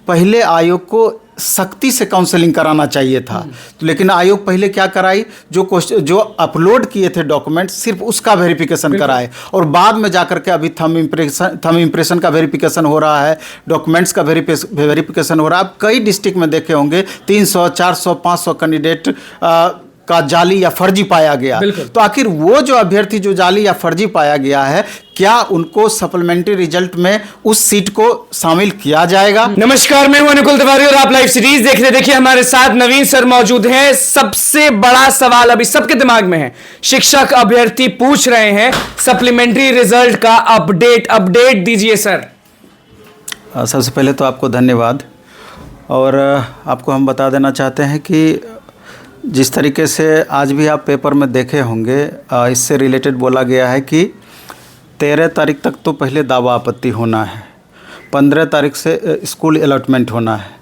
पहले आयोग को सख्ती से काउंसलिंग कराना चाहिए था। तो लेकिन आयोग पहले क्या कराई, जो अपलोड किए थे डॉक्यूमेंट सिर्फ उसका वेरिफिकेशन कराए, और बाद में जाकर के अभी थंब इम्प्रेशन का वेरिफिकेशन हो रहा है, डॉक्यूमेंट्स का वेरिफिकेशन हो रहा है। आप कई डिस्ट्रिक्ट में देखे होंगे 300, 400, 500 कैंडिडेट का जाली या फर्जी पाया गया। तो आखिर वो जो अभ्यर्थी जो जाली या फर्जी पाया गया है, क्या उनको सप्लीमेंट्री रिजल्ट में उस सीट को शामिल किया जाएगा? नमस्कार, मैं हूं अनुकुल तिवारी और आप लाइव सीरीज देख रहे हैं। देखिए हमारे साथ नवीन सर मौजूद हैं। सबसे बड़ा सवाल अभी सबके दिमाग में है, शिक्षक अभ्यर्थी पूछ रहे हैं सप्लीमेंट्री रिजल्ट का अपडेट दीजिए सर। सबसे पहले तो आपको धन्यवाद, और आपको हम बता देना चाहते हैं कि जिस तरीके से आज भी आप पेपर में देखे होंगे, इससे रिलेटेड बोला गया है कि 13 तारीख तक तो पहले दावा आपत्ति होना है, 15 तारीख से स्कूल अलॉटमेंट होना है,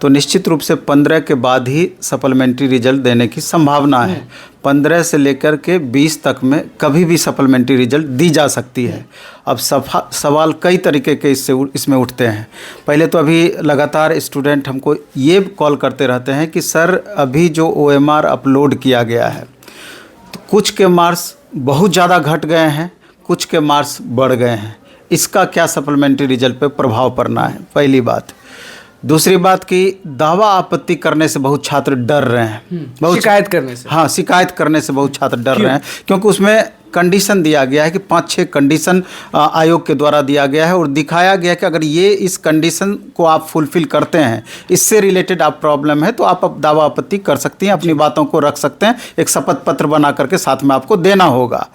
तो निश्चित रूप से 15 के बाद ही सप्लीमेंट्री रिजल्ट देने की संभावना है। 15 से लेकर के 20 तक में कभी भी सप्लीमेंट्री रिजल्ट दी जा सकती है। अब सवाल कई तरीके के इसमें उठते हैं। पहले तो अभी लगातार स्टूडेंट हमको ये कॉल करते रहते हैं कि सर अभी जो OMR अपलोड किया गया है, तो कुछ के मार्क्स बहुत ज़्यादा घट गए हैं, कुछ के मार्क्स बढ़ गए हैं, इसका क्या सप्लीमेंट्री रिजल्ट पे प्रभाव पड़ना है, पहली बात। दूसरी बात कि दावा आपत्ति करने से बहुत छात्र डर रहे हैं, बहुत शिकायत करने से। हाँ, शिकायत करने से बहुत छात्र डर रहे हैं, क्योंकि उसमें कंडीशन दिया गया है कि 5-6 कंडीशन आयोग के द्वारा दिया गया है, और दिखाया गया है कि अगर ये इस कंडीशन को आप फुलफिल करते हैं, इससे रिलेटेड आप प्रॉब्लम है, तो आप दावा आपत्ति कर सकती हैं, अपनी बातों को रख सकते हैं, एक शपथ पत्र बना करके साथ में आपको देना होगा।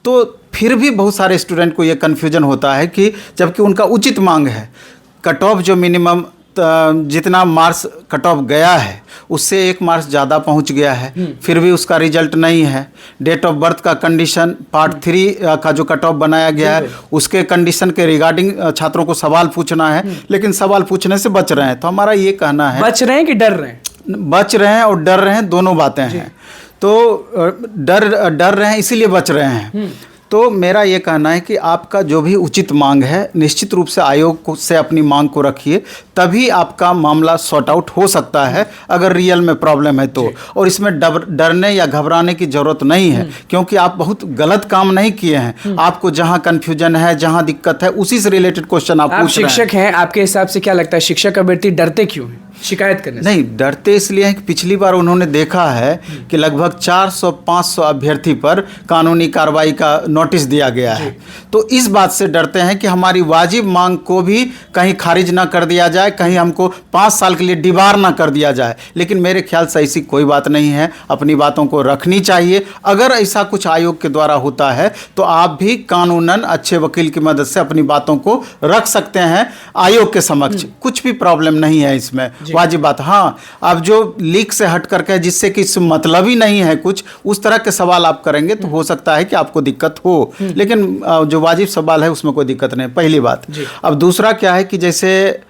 तो फिर भी बहुत सारे स्टूडेंट को ये कन्फ्यूजन होता है कि जबकि उनका उचित मांग है, कट ऑफ जो मिनिमम जितना मार्क्स कट ऑफ गया है उससे 1 मार्क्स ज़्यादा पहुंच गया है, फिर भी उसका रिजल्ट नहीं है। डेट ऑफ बर्थ का कंडीशन पार्ट 3 का जो कट ऑफ बनाया गया है, उसके कंडीशन के रिगार्डिंग छात्रों को सवाल पूछना है, लेकिन सवाल पूछने से बच रहे हैं। तो हमारा ये कहना है, बच रहे हैं कि डर रहे हैं? बच रहे हैं और डर रहे हैं, दोनों बातें हैं। तो डर रहे हैं इसीलिए बच रहे हैं। तो मेरा ये कहना है कि आपका जो भी उचित मांग है, निश्चित रूप से आयोग से अपनी मांग को रखिए, तभी आपका मामला सॉर्ट आउट हो सकता है, अगर रियल में प्रॉब्लम है तो। और इसमें डरने या घबराने की ज़रूरत नहीं है, क्योंकि आप बहुत गलत काम नहीं किए हैं। आपको जहां कन्फ्यूजन है, जहां दिक्कत है, उसी से रिलेटेड क्वेश्चन आप पूछ रहे हैं। शिक्षक हैं, आपके हिसाब से क्या लगता है शिक्षक अभ्यर्थी डरते क्यों हैं शिकायत करने से? नहीं, डरते इसलिए हैं कि पिछली बार उन्होंने देखा है कि लगभग 400-500 अभ्यर्थी पर कानूनी कार्रवाई का नोटिस दिया गया है। तो इस बात से डरते हैं कि हमारी वाजिब मांग को भी कहीं खारिज ना कर दिया जाए, कहीं हमको 5 साल के लिए डिबार ना कर दिया जाए। लेकिन मेरे ख्याल से ऐसी कोई बात नहीं है, अपनी बातों को रखनी चाहिए। अगर ऐसा कुछ आयोग के द्वारा होता है तो आप भी कानूनन अच्छे वकील की मदद से अपनी बातों को रख सकते हैं आयोग के समक्ष। कुछ भी प्रॉब्लम नहीं है इसमें, वाजिब बात। हाँ, अब जो लीक से हट करके जिससे कि मतलब ही नहीं है कुछ, उस तरह के सवाल आप करेंगे तो हो सकता है कि आपको दिक्कत हो, लेकिन जो वाजिब सवाल है उसमें कोई दिक्कत नहीं, पहली बात। अब दूसरा क्या है कि जैसे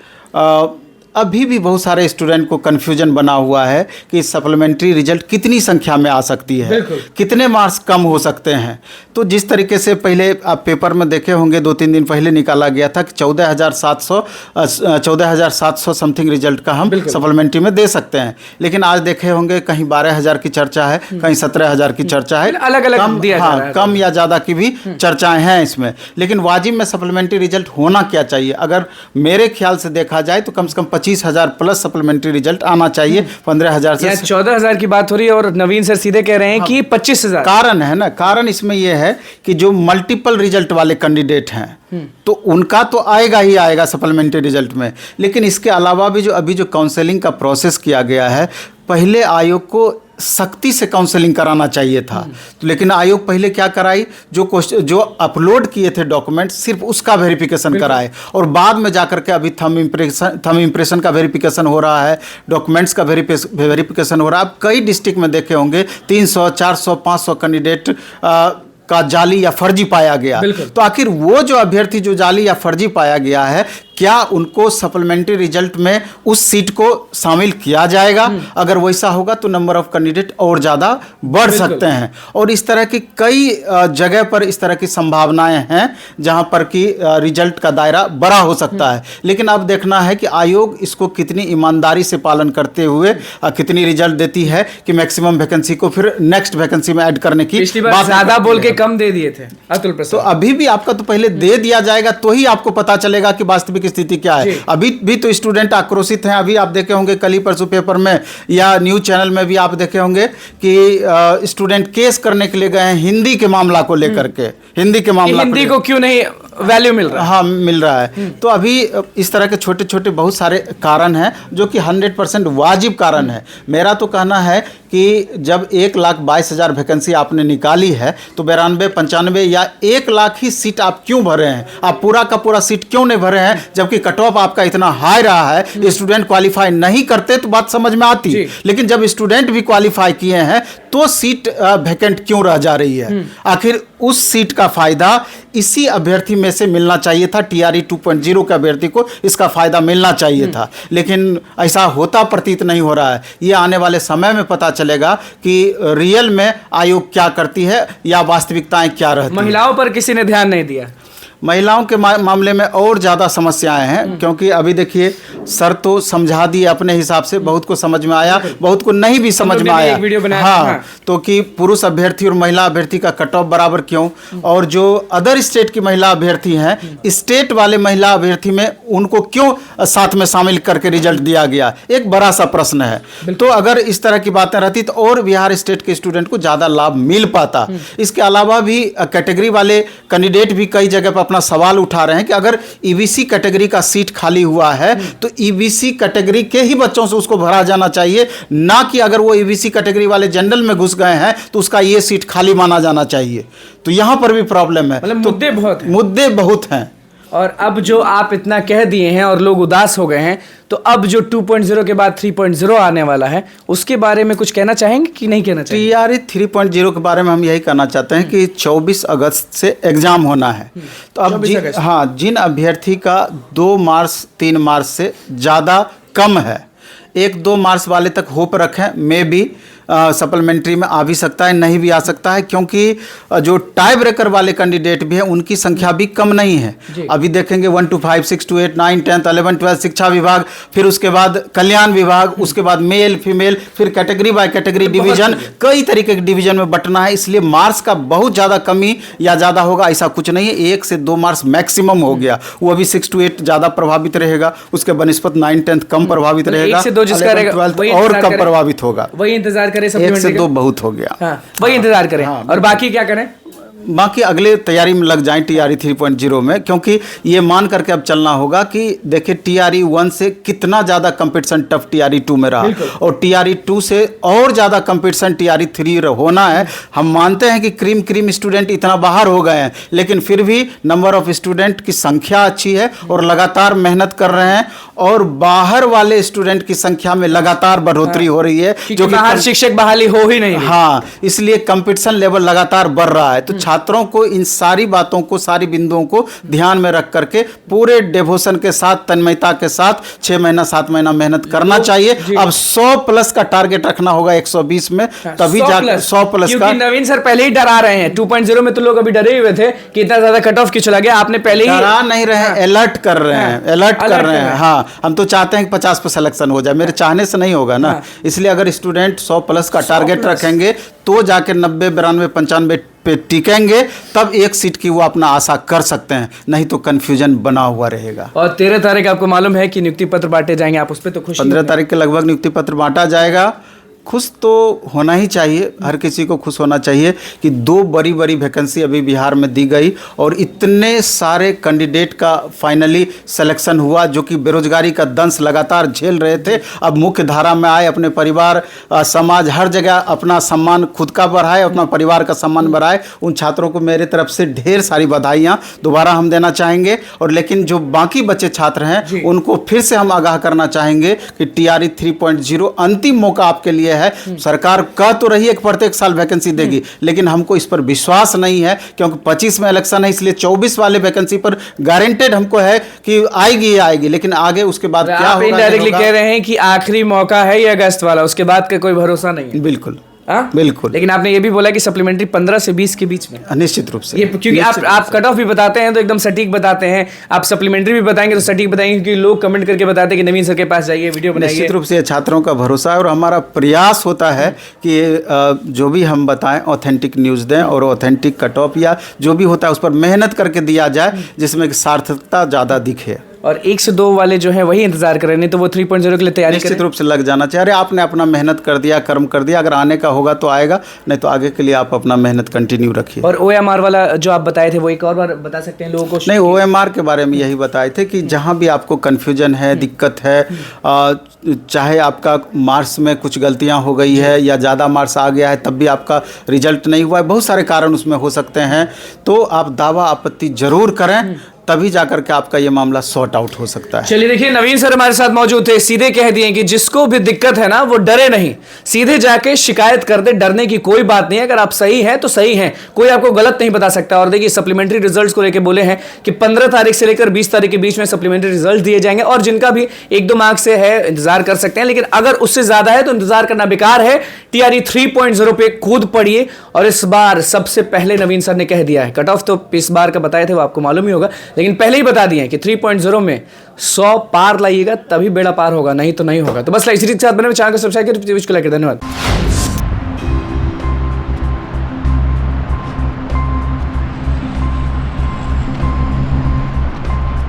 अभी भी बहुत सारे स्टूडेंट को कन्फ्यूजन बना हुआ है कि सप्लीमेंट्री रिजल्ट कितनी संख्या में आ सकती है, कितने मार्क्स कम हो सकते हैं। तो जिस तरीके से पहले आप पेपर में देखे होंगे 2-3 दिन पहले निकाला गया था कि 14,700 समथिंग रिजल्ट का हम सप्लीमेंट्री में दे सकते हैं, लेकिन आज देखे होंगे कहीं 12,000 की चर्चा है, कहीं 17,000 की चर्चा है, अलग कम या ज़्यादा की भी चर्चाएँ हैं इसमें। लेकिन वाजिब में सप्लीमेंट्री रिजल्ट होना क्या चाहिए, अगर मेरे ख्याल से देखा जाए तो कम से कम 25,000 प्लस सप्लीमेंट्री रिजल्ट आना चाहिए। 15,000 से 14,000 की बात हो रही है, और नवीन सर सीधे कह रहे हैं कि 25,000। कारण है ना, कारण इसमें यह है कि जो मल्टीपल रिजल्ट वाले कैंडिडेट हैं तो उनका तो आएगा ही आएगा सप्लीमेंट्री रिजल्ट में, लेकिन इसके अलावा भी जो अभी जो काउंसलिंग का प्रोसेस किया गया है, पहले आयोग को सख्ती से काउंसलिंग कराना चाहिए था। तो लेकिन आयोग पहले क्या कराई, जो अपलोड किए थे डॉक्यूमेंट सिर्फ उसका वेरिफिकेशन कराए, और बाद में जाकर के अभी थंब इम्प्रेशन का वेरिफिकेशन हो रहा है, डॉक्यूमेंट्स का वेरिफिकेशन हो रहा है। आप कई डिस्ट्रिक्ट में देखे होंगे 300, 400, 500 कैंडिडेट का जाली या फर्जी पाया गया। तो आखिर वो जो अभ्यर्थी जो जाली या फर्जी पाया गया है, क्या उनको सप्लीमेंट्री रिजल्ट में उस सीट को शामिल किया जाएगा। अगर वैसा होगा तो नंबर ऑफ कैंडिडेट और ज़्यादा बढ़ सकते हैं। और इस तरह की कई जगह पर इस तरह की संभावनाएं हैं जहां पर कि रिजल्ट का दायरा बड़ा हो सकता है। लेकिन अब देखना है कि आयोग इसको कितनी ईमानदारी से पालन करते हुए कितनी रिजल्ट देती है कि मैक्सिमम वैकेंसी को फिर नेक्स्ट वैकेंसी में ऐड करने की बात ज़्यादा बोल के कम दे दिए थे अतुल प्रसाद। तो अभी भी आपका तो पहले दे दिया जाएगा तो ही आपको पता चलेगा कि वास्तविक स्थिति क्या है। अभी भी तो स्टूडेंट आक्रोशित हैं। अभी आप देखे होंगे कल ही परसों पेपर में या न्यूज चैनल में भी आप देखे होंगे कि स्टूडेंट केस करने के लिए गए हैं हिंदी के मामला को लेकर के। हिंदी के मामला हिंदी को क्यों नहीं वैल्यू मिल रहा है। हाँ, मिल रहा है। तो अभी इस तरह के छोटे छोटे बहुत सारे कारण हैं जो कि 100% वाजिब कारण है। मेरा तो कहना है कि जब 1,22,000 वैकेंसी आपने निकाली है तो 92, 95 या 1 लाख ही सीट आप क्यों भरे हैं? आप पूरा का पूरा सीट क्यों नहीं भरे हैं? जबकि कट ऑफ आपका इतना हाई रहा है, स्टूडेंट क्वालिफाई नहीं करते तो बात समझ में आती। लेकिन जब स्टूडेंट भी क्वालिफाई किए हैं तो सीट वैकेंट क्यों रह जा रही है? आखिर उस सीट का फायदा इसी अभ्यर्थी में से मिलना चाहिए था। TRE 2.0 के अभ्यर्थी को इसका फायदा मिलना चाहिए था, लेकिन ऐसा होता प्रतीत नहीं हो रहा है। ये आने वाले समय में पता चलेगा कि रियल में आयोग क्या करती है या वास्तविकताएं क्या रहती हैं। महिलाओं पर किसी ने ध्यान नहीं दिया। महिलाओं के मामले में और ज़्यादा समस्याएं हैं, क्योंकि अभी देखिए सर तो समझा दिए अपने हिसाब से, बहुत को समझ में आया, बहुत को नहीं भी समझ में आया। वीडियो बनाया। हाँ, तो कि पुरुष अभ्यर्थी और महिला अभ्यर्थी का कट ऑफ बराबर क्यों, और जो अदर स्टेट की महिला अभ्यर्थी हैं, स्टेट वाले महिला अभ्यर्थी में उनको क्यों साथ में शामिल करके रिजल्ट दिया गया, एक बड़ा सा प्रश्न है। तो अगर इस तरह की बातें रहती तो और बिहार स्टेट के स्टूडेंट को ज़्यादा लाभ मिल पाता। इसके अलावा भी कैटेगरी वाले कैंडिडेट भी कई जगह पर अपना सवाल उठा रहे हैं कि अगर ईबीसी कैटेगरी का सीट खाली हुआ है तो ईबीसी कैटेगरी के ही बच्चों से उसको भरा जाना चाहिए, ना कि अगर वो ईबीसी कैटेगरी वाले जनरल में घुस गए हैं तो उसका ये सीट खाली माना जाना चाहिए। तो यहां पर भी प्रॉब्लम है। मतलब मुद्दे बहुत हैं। और अब जो आप इतना कह दिए हैं और लोग उदास हो गए हैं, तो अब जो 2.0 के बाद 3.0 आने वाला है उसके बारे में कुछ कहना चाहेंगे कि नहीं कहना चाहेंगे? TRE 3.0 के बारे में हम यही कहना चाहते हैं कि 24 अगस्त से एग्जाम होना है। तो अब जिन अभ्यर्थी का 2 मार्च 3 मार्च से ज़्यादा कम है, 1-2 मार्च वाले तक होप रखें, मे भी सप्लीमेंट्री में आ भी सकता है, नहीं भी आ सकता है, क्योंकि जो टाई ब्रेकर वाले कैंडिडेट भी हैं उनकी संख्या भी कम नहीं है। अभी देखेंगे 1 to 5, 6 to 8, 9, 10, 11, 12 शिक्षा विभाग, फिर उसके बाद कल्याण विभाग, उसके बाद मेल फीमेल, फिर कैटेगरी बाय कैटेगरी डिवीजन, कई तरीके के डिवीजन में बंटना है। इसलिए मार्क्स का बहुत ज़्यादा कमी या ज़्यादा होगा ऐसा कुछ नहीं है। 1 से 2 मार्क्स मैक्सिमम हो गया, वो अभी 6 to 8 ज़्यादा प्रभावित रहेगा, उसके बनस्पत 9, 10 कम प्रभावित रहेगा, 1 से 2 जिसका रहेगा और कम प्रभावित होगा। वही इंतजार करें, 1 से 2 बहुत हो गया। हाँ, वही इंतजार करें। और बाकी क्या करें? बाकी अगले तैयारी में लग जाएं TRE 3.0 में, क्योंकि ये मान करके अब चलना होगा कि देखिए TRE 1 से कितना ज़्यादा कंपटीशन टफ TRE 2 में रहा, और TRE 2 से और ज़्यादा कंपटीशन TRE 3 होना है। हम मानते हैं कि क्रीम स्टूडेंट इतना बाहर हो गए हैं, लेकिन फिर भी नंबर ऑफ स्टूडेंट की संख्या अच्छी है और लगातार मेहनत कर रहे हैं, और बाहर वाले स्टूडेंट की संख्या में लगातार बढ़ोतरी हो रही है, जो कि बाहर शिक्षक बहाली हो ही नहीं। हाँ, इसलिए कंपटीशन लेवल लगातार बढ़ रहा है। तो छात्रों को इन सारी बातों को, सारी बिंदुओं को ध्यान में रख करके पूरे डेवोशन के साथ, तन्मयता के साथ 6 महीना 7 महीना मेहनत करना चाहिए। अब 100+ का टारगेट रखना होगा 120 में, तभी जाकर 100+ का। नवीन सर पहले ही डरा रहे हैं। 2.0 में तो लोग अभी डरे हुए थे कि इतना ज्यादा कट ऑफ क्यों चला गया। आपने पहले ही डरा नहीं रहे, अलर्ट कर रहे हैं, अलर्ट कर रहे हैं। हाँ, हम तो चाहते हैं कि 50 पे सिलेक्शन हो जाए, मेरे चाहने से नहीं होगा ना। इसलिए अगर स्टूडेंट 100+ का टारगेट रखेंगे तो जाकर 90, 92, 95 पे टिकेंगे, तब एक सीट की वो अपना आशा कर सकते हैं, नहीं तो कंफ्यूजन बना हुआ रहेगा। और 13 तारीख आपको मालूम है कि नियुक्ति पत्र बांटे जाएंगे, आप उस पर तो खुश? 15 तारीख के लगभग नियुक्ति पत्र बांटा जाएगा। खुश तो होना ही चाहिए, हर किसी को खुश होना चाहिए कि 2 बड़ी वैकेंसी अभी बिहार में दी गई और इतने सारे कैंडिडेट का फाइनली सिलेक्शन हुआ, जो कि बेरोजगारी का दंश लगातार झेल रहे थे, अब मुख्य धारा में आए, अपने परिवार, समाज, हर जगह अपना सम्मान खुद का बढ़ाए, अपना परिवार का सम्मान बढ़ाए। उन छात्रों को मेरे तरफ से ढेर सारी बधाइयाँ दोबारा हम देना चाहेंगे। और लेकिन जो बाकी बच्चे छात्र हैं उनको फिर से हम आगाह करना चाहेंगे कि TRE 3.0 अंतिम मौका आपके लिए ये है, सरकार कह तो रही है कि प्रत्येक साल वैकेंसी देगी, लेकिन हमको इस पर विश्वास नहीं है, क्योंकि 25 में इलेक्शन है, इसलिए 24 वाले वैकेंसी पर गारंटेड हमको है कि आएगी, लेकिन आगे उसके बाद क्या आप होगा, इनडायरेक्टली कह रहे हैं कि आखिरी मौका है ये अगस्त वाला, उसके बाद का कोई भरोसा नहीं है। बिल्कुल हाँ? बिल्कुल। लेकिन आपने ये भी बोला कि सप्लीमेंट्री 15 से 20 के बीच में, निश्चित रूप से, ये क्योंकि आप कट ऑफ भी बताते हैं तो एकदम सटीक बताते हैं, आप सप्लीमेंट्री भी बताएंगे तो सटीक बताएंगे, क्योंकि लोग कमेंट करके बताते हैं कि नवीन सर के पास जाइए, वीडियो बनाइए। निश्चित रूप से ये छात्रों का भरोसा है और हमारा प्रयास होता है कि जो भी हम बताएं ऑथेंटिक न्यूज़ दें और ऑथेंटिक कट ऑफ या जो भी होता है उस पर मेहनत करके दिया जाए, जिसमें कि सार्थकता ज़्यादा दिखे। और 1 से 2 वाले जो हैं वही इंतजार कर रहे हैं, नहीं तो वो 3.0 के लिए तैयारी करें। निश्चित रूप से लग जाना चाहिए। अरे आपने अपना मेहनत कर दिया, कर्म कर दिया, अगर आने का होगा तो आएगा, नहीं तो आगे के लिए आप अपना मेहनत कंटिन्यू रखिए। और OMR वाला जो आप बताए थे वो एक और बार बता सकते हैं लोगों को? नहीं, OMR के बारे में यही बताए थे कि जहाँ भी आपको कन्फ्यूजन है, दिक्कत है, चाहे आपका मार्क्स में कुछ गलतियाँ हो गई है या ज़्यादा मार्क्स आ गया है तब भी आपका रिजल्ट नहीं हुआ है, बहुत सारे कारण उसमें हो सकते हैं, तो आप दावा आपत्ति जरूर करें, तभी जाकर के आपका ये मामला सॉर्ट आउट हो सकता है। चलिए देखिए, नवीन सर हमारे साथ मौजूद थे, सीधे कह दिए कि जिसको भी दिक्कत है ना वो डरे नहीं, सीधे जाके शिकायत कर दे, डरने की कोई बात नहीं है। अगर आप सही हैं तो सही हैं, कोई आपको गलत नहीं बता सकता। और देखिए सप्लीमेंट्री रिजल्ट्स को लेकर बोले हैं कि 15 तारीख से लेकर 20 तारीख के बीच में सप्लीमेंट्री रिजल्ट दिए जाएंगे, और जिनका भी 1-2 मार्क्स से है इंतजार कर सकते हैं, लेकिन अगर उससे ज्यादा है तो इंतजार करना बेकार है। TRE 3.0 पे कूद पड़िए। और इस बार सबसे पहले नवीन सर ने कह दिया है, कट ऑफ तो इस बार का बताए थे वो आपको मालूम ही होगा, लेकिन पहले ही बता दिए कि 3.0 में 100 पार लाइएगा तभी बेड़ा पार होगा, नहीं तो नहीं होगा। तो बस इसी के साथ बने चैनल को सब्सक्राइब करिए। धन्यवाद।